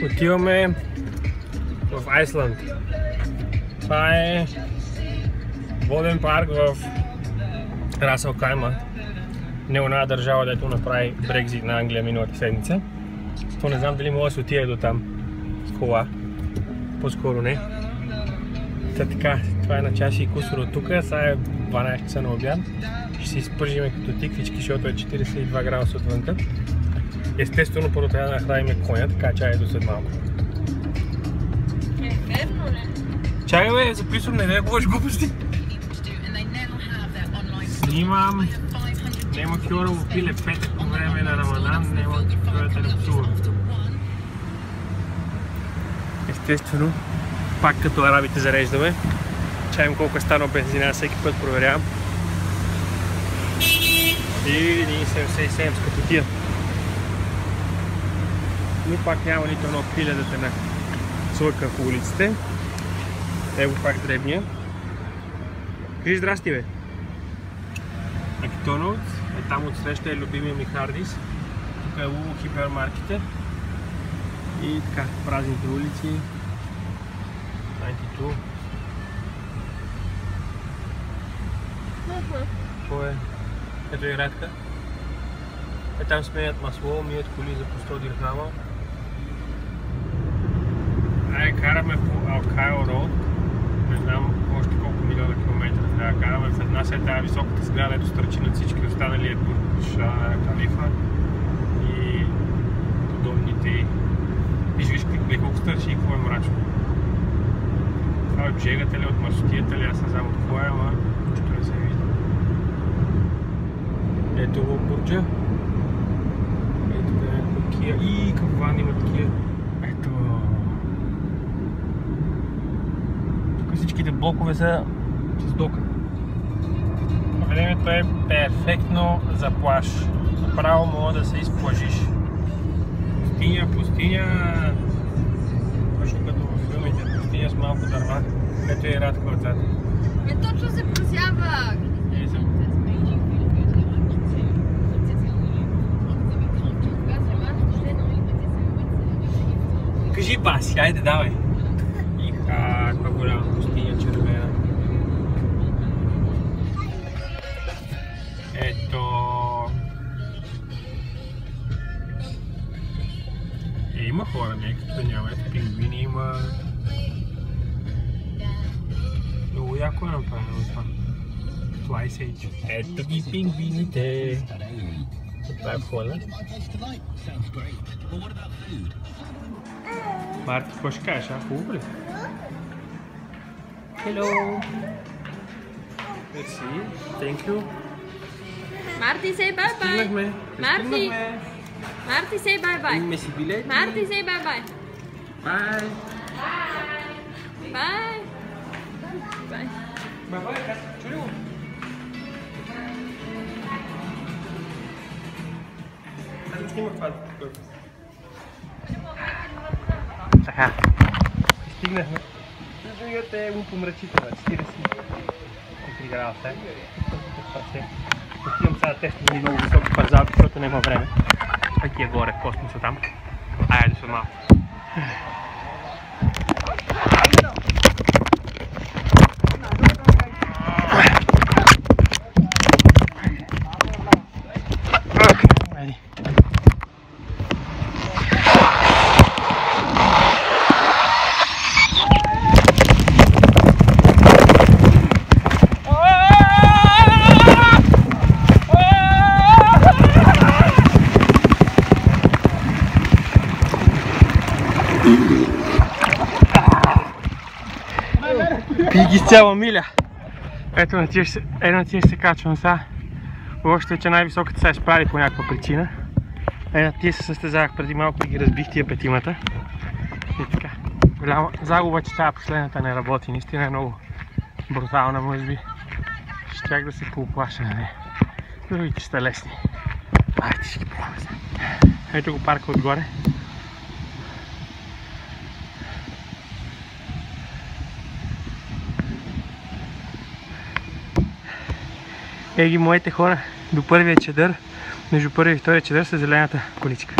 Отиваме в Айсланд. Това е воден парк в Расъл Кайман. Не една държава, дето направи Брекзит на Англия миналата седмица. То не знам дали мога да се отиде до там с кола. По-скоро не. Така, това е на час и кусор от тук. Сега е 12 часа на обяд. Ще се изпържиме като тиквички, защото е 42 градуса отвънка. Естествено, първо трябва да нахраним коня, така че до след малко. Верно ли? Чакай бе, записвам, не да говориш глупости. Снимам. Нема кьорово пиле 5 по време на Рамадан, нема кьората да псува. Естествено, пак като арабите зареждаме. Чаем колко е станал бензина, всеки път проверявам. И 1,77 с капотия. Но пак няма нито едно пиле да те слъка по улиците. Его пак дребния. Кажи здрасти бе! Макдоналдс, там отсреща е любимия ми Хардис. Тук е Лулу хипермаркета. И така, празните улици. 92. Какво е? Ето и Радка. Там сменят масло, мият коли за по 100 дирхама. Караме по Алкайл Роуд. Не знам още колко милиона километра трябва да караме. В една след тази високата сграда, ето стърчи над всички останали е Бурдж Халифа и подобните. Виж колко стърчи и какво е мрачно. Това е от жегата ли, от маршрутията ли, аз не знам от какво е, ама нищо не се вижда. Ето го Бурджа. Ето да е Кия. И каква има такива. Ето. Тук всичките блокове са с дока. Времето е перфектно за плаж. Направо мога да се изплажиш. Пустиня. Точно като във филмите. Пустиня с малко дърва. Ето е Радка отзад. Точно се просява! Кажи баси, айде давай! Каква голяма пустиня, червена. Ето... Има хора, не като няма. Ето пингвини има. Много яко е направено това. Това е Сейдж. Ето ги пингвините. Това е входа. Марти, какво ще кажеш, хубаво ли? Hello! Merci, thank you. Marty, say bye bye! Стигнахме! Marty, say bye bye! Имаме си билети! Marty, say bye bye! Bye! Bye! Bye! Bye-bye, Катя! Чули го? Аз не снимах това. Така. Стигнахме. Другата е помрачителна. 40 градуса. Отивам сега да тествам много високи парзалки, защото няма време. Таки е горе в космоса там. Айде се малко. Пиги с цяла миля. Ето на тия ще се качвам сега. Лошото е, че най-високата сега ще прави по някаква причина. На тия се състезавах преди малко и ги разбих тия петимата. И така. Голяма загуба, че тази последната не работи. Наистина е много брутална, може би. Щях да се поуплаша на нея. Другите са лесни. Айде ще ги пробваме сега. Ето го парка отгоре. Еги моите хора до първия чадър, между първия и втория чадър са зелената количка.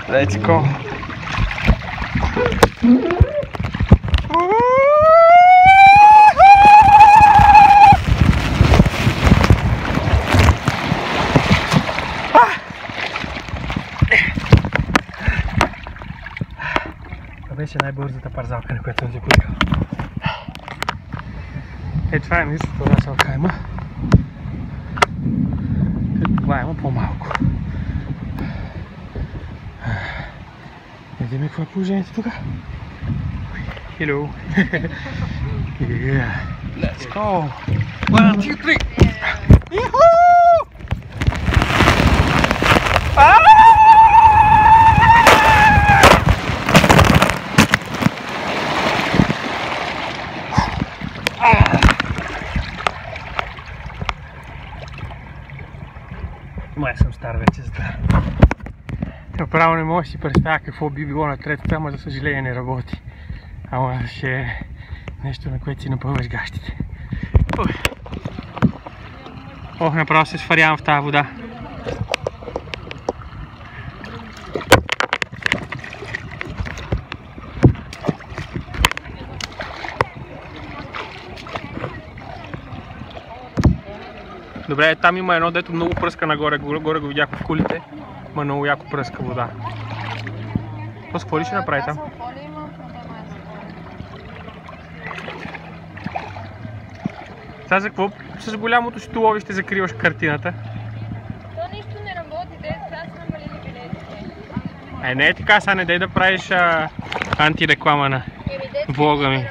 Let's go. Това беше най-бързата парзалка, на която съм се пускал. Това е мисълта на Расъл Кайма. Това има по-малко. Видим какво е положението тук. Hello. Yeah. Let's go. 1, 2, 3. Yahoo! Май съм стар вече за това. Направо не мога да си представя какво би било на третата, ама за съжаление не работи. Ама ще е нещо, на което си напълваш гащите. Ох, направо се сварявам в тази вода. Добре, там има едно, дето много пръска нагоре, горе го видях в кулите, ма много яко пръска вода. После какво ли ще направи там? Сега за какво с голямото си ловище закриваш картината? То нищо не работи, сега са намалили билетите. Не е така, сега не дай да правиш антиреклама на влога ми.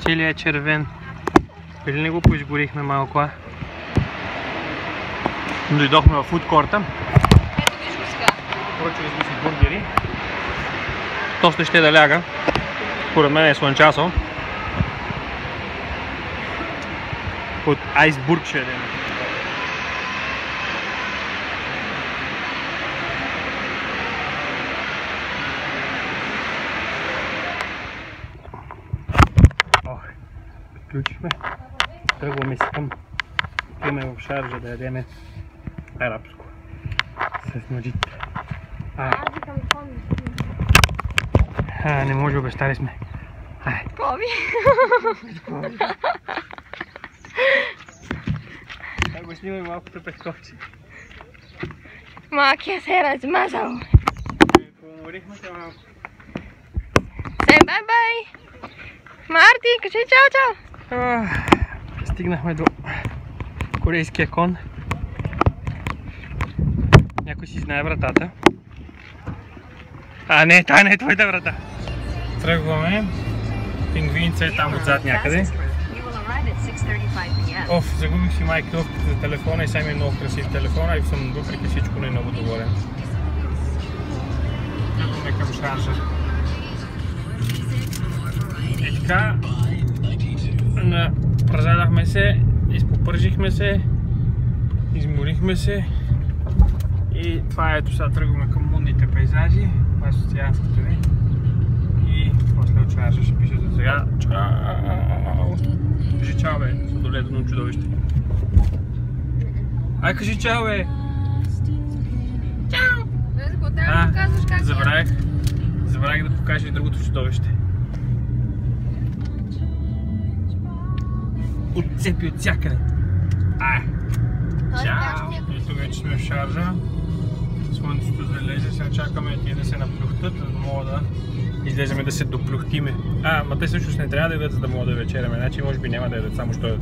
Целият е червен. Или не го поизгорихме малко, а? Дойдохме в фудкорта. Ето виж го сега. Поръчали сме си бургери. Тост ще да ляга. Поред мен е слънчасо. От айсбург ще ядем. Включихме. Тръгваме си към отиваме в Шарджа да ядеме арабско с маджит. Не може, обещали сме. Коби? Ай го снимай малкото песковче. Макия се е размазал. Поморихме се малко. Say bye-bye! Марти, кажи чао-чао! Стигнахме до корейския кон. Някой си знае вратата. Не, тая не е твоята врата. Тръгваме. Пингвинца е там отзад някъде. Загубих си майкръвката за телефона и сега ми е много красив телефона и съм въпреки всичко не много доволен. Тръгваме към Шарджа. И така, разядахме се, изпопържихме се, изморихме се и това ето сега тръгваме към модните пейзажи, това е социалските ни и после от Шарджа ще пише за сега. Чао! Кажи чао, бе, съдолетно чудовище. Ай, кажи чао, бе! Чао! Трябва да показваш как Забравих да покажа и другото чудовище. Отцепи от всякъде. Чао! Ето вече сме в Шарджа. Слънцето залезе, сега чакаме тия да се наплюхтат, за да мога да излеземе да се доплюхтиме. Ма те всъщност не трябва да ядат, за да мога да вечеряме, значи може би няма да ядат, само що ядат.